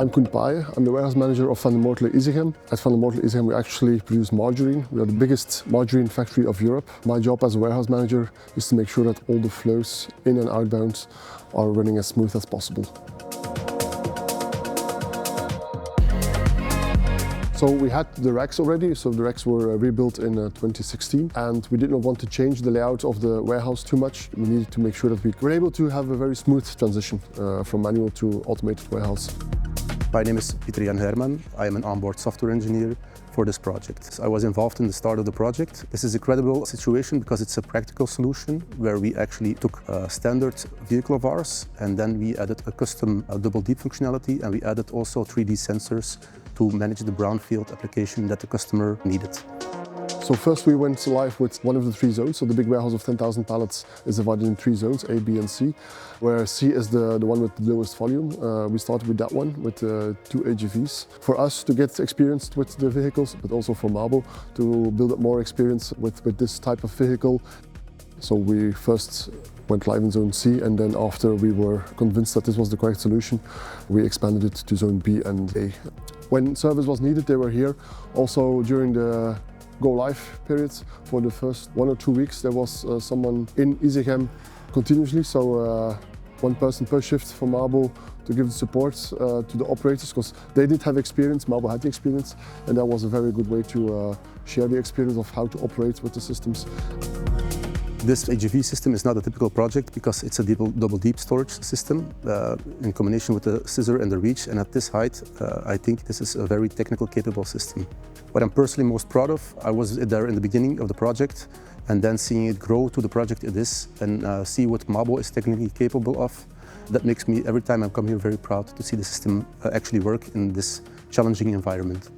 I'm Koen Paayen. I'm the warehouse manager of Vandemoortele Isegem. At Vandemoortele Isegem we actually produce margarine. We are the biggest margarine factory of Europe. My job as a warehouse manager is to make sure that all the flows in and outbound are running as smooth as possible. So we had the racks already, so the racks were rebuilt in 2016 and we did not want to change the layout of the warehouse too much. We needed to make sure that we were able to have a very smooth transition from manual to automated warehouse. My name is Jan Herman. I am an onboard software engineer for this project. I was involved in the start of the project. This is a credible situation because it's a practical solution where we actually took a standard vehicle of ours and then we added a custom double-deep functionality and we added also 3D sensors to manage the brownfield application that the customer needed. So first we went live with one of the 3 zones. So the big warehouse of 10,000 pallets is divided in 3 zones, A, B and C, where C is the one with the lowest volume. We started with that one with 2 AGVs. For us to get experienced with the vehicles, but also for Mabo to build up more experience with this type of vehicle. So we first went live in zone C and then after we were convinced that this was the correct solution, we expanded it to zone B and A. When service was needed, they were here. Also during the go live periods, for the first 1 or 2 weeks, there was someone in Isegem continuously, so 1 person per shift from Mabo to give the support to the operators, because they did have experience, Mabo had the experience, and that was a very good way to share the experience of how to operate with the systems. This AGV system is not a typical project because it's a double-deep storage system in combination with the scissor and the reach, and at this height I think this is a very technical capable system. What I'm personally most proud of, I was there in the beginning of the project and then seeing it grow to the project it is and see what Mabo is technically capable of. That makes me, every time I come here, very proud to see the system actually work in this challenging environment.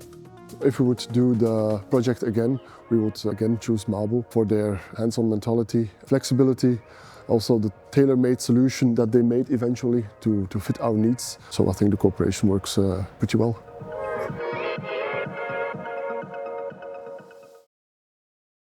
If we would do the project again, we would again choose Mabo for their hands-on mentality, flexibility, also the tailor-made solution that they made eventually to fit our needs. So I think the cooperation works pretty well.